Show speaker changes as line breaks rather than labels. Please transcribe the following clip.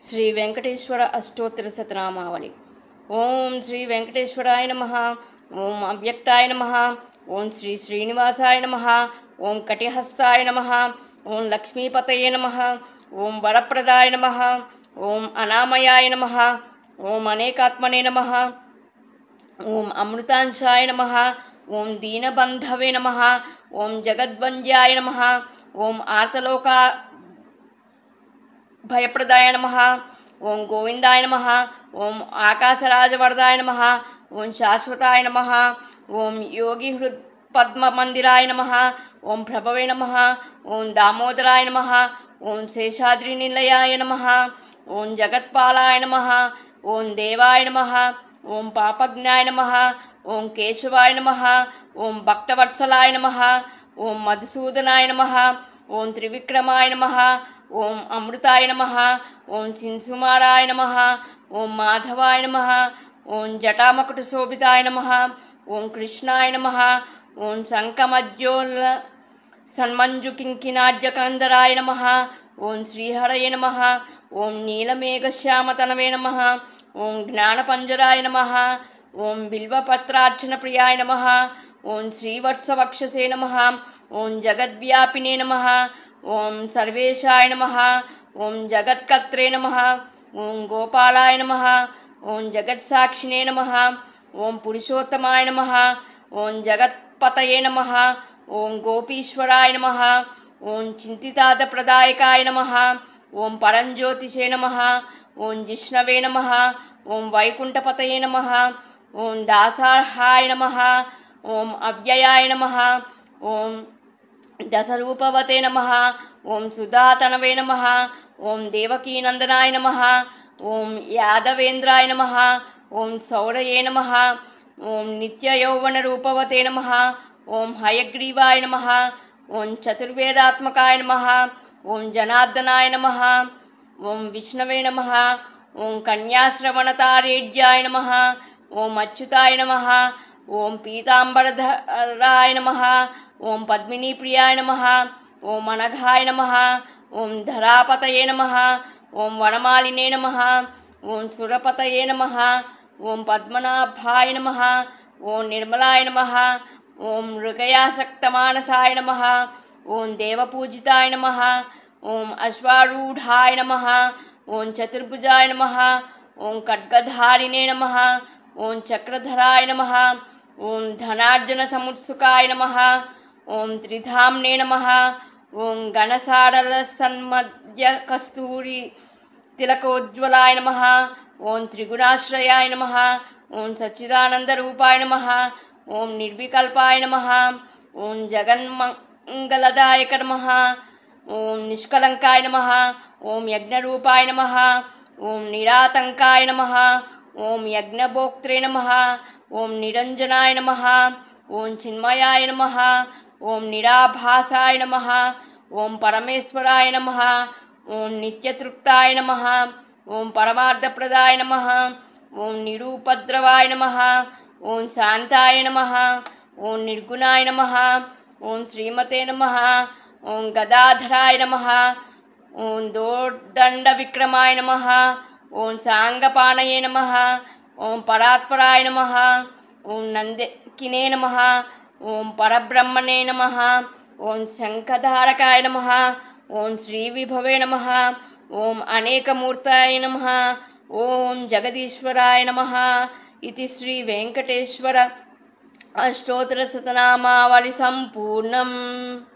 श्री वेंकटेश्वर अष्टोत्तर शतनामावली। ओं श्री वेंकटेश्वराय नमः। ओं अव्यक्ताय नमः। ओं श्री श्रीनिवासाय नमः। ओं कटिहस्ताय नमः। ओं लक्ष्मीपतये नमः। ओं वरप्रदाय नमः। ओं अनामयाय नमः। ओं अनेकात्मने नमः। ओं अमृतांशाय नमः। ओं दीनबंधवे नमः। ओं जगद्वन्द्याय नमः। ओं आर्तलोका भयप्रदाय नमः। ओं गोविंदाय नमः। ओं आकाशराजवरदाय नमः। ओं शाश्वताय नमः। ओं योगी हृद पद्म मंदिराय नमः। ओं प्रभवे नमः। ओं दामोदराय नमः। ओं शेषाद्रि निलयाय नमः। ओं जगत्पालाय नमः। ओं देवाय नमः। ओं पापज्ञाय नमः। ओं केशवाय नमः। ओं भक्तवत्सलाय नमः। ओं मधुसूदनाय नमः। ओं त्रिविक्रमाय नमः। ओं अमृताय नमः। ओं चिंसुमाराय नमः। ओं माधवाय नमः। ओं जटामकुटशोभिताय नमः। ओं कृष्णाय नमः। ओं शंखमज्जोल सन्मंजुकिंकिनाद्यकंदराय नमः। ओं श्रीहरये नमः। ओं नीलमेघश्यामतनवे नमः। ओं ज्ञानपंजराय नमः। ओं बिल्वपत्रार्चनप्रियाय नमः। ओं श्रीवत्सवक्षसे नमः। ओं जगद्व्यापिने नमः। ओं सर्वेशाय नमः। ओं जगत्कर्त्रे नमः। ओं गोपालाय नमः। ओं जगत्साक्षिणे नमः। ओं पुरुषोत्तमाय नमः। ओं जगत्पतये नमः। ओं गोपीश्वराय नमः। ओं चिन्तितार्थप्रदायकाय नमः। ओं परञ्ज्योतिषे नमः। ओं जिष्णवे नमः। ओं वैकुण्ठपतये नमः। ओं दासार्हाय नमः। ओं अव्ययाय नमः। ओं दशरूपवते नमः। ओं सुधातनवे नमः। ओं देवकीनंदनाय नमः। ओं यादवेन्द्राय नमः। ओं सौरये नमः। ओं नित्ययौवनरूपवते नमः। ओं हयग्रीवाय नमः। ओं चतुर्वेदात्मकाय नमः। ओं जनार्दनाय नमः। ओं विष्णवे नमः। ओं कन्याश्रवणतारेड्याय नमः। ओं अच्युताय नमः। ओं पीतांबरधराय नमः। ओं पद्मिनीप्रियाय नमः। ओं अनघाय नमः। ओं धरापतये नमः। ओं वनमालिने नमः। ओं सुरपतये नमः। ओं पद्मनाभाय नमः। ओं निर्मलाय नमः। ओं मृगयासक्तमानसाय नमः। ओं देवपूजिताय नमः। ओं अश्वारूढ़ाय नमः। ओं चतुर्भुजाय नमः। ओं खड्गधारिणे नमः। ओं चक्रधराय नमः। ओं धनार्जन समुत्सुकाय नमः। ओं त्रिधाम्ने नमः। ओं गणसाडल सन्मध्य कस्तूरी तिलकोज्ज्वलाय नमः। ओं त्रिगुणाश्रयाय नमः। ओं सच्चिदानंदरूपाय नमः। ओं निर्विकल्पाय नमः। ओं जगन्मंगलदायक नमः। ओं निष्कलंकाय नमः। ओं यज्ञरूपाय नमः। ओं निरातंकाय नमः। ओं यज्ञभोक्त्रे नमः। ओं निरंजनाय नमः। ओं चिन्मयाय नमः। ओं निराभासाय नमः। ओं परमेश्वराय नमः। ओं नित्यतृप्ताय नमः। ओं परमार्थप्रदाय नमः। ओं निरुपद्रवाय नमः। ओं शांताय नमः। ओं निर्गुणाय नमः। ओं श्रीमते नमः। ओं गदाधराय नमः। ओं दोर्दंडविक्रमाय नमः। ओं सांगपाणये नमः। ओं परात्पराय नमः। ओं नंदिकिने नमः। ओं परब्रह्मणे नमः। ओं शंखधारकाय नमः। ओं श्रीविभवे नमः। ओं अनेकमूर्ताय नमः। ओं जगदीश्वराय नमः। इति श्री वेंकटेश्वर अष्टोत्तर शतनामावली संपूर्णम्।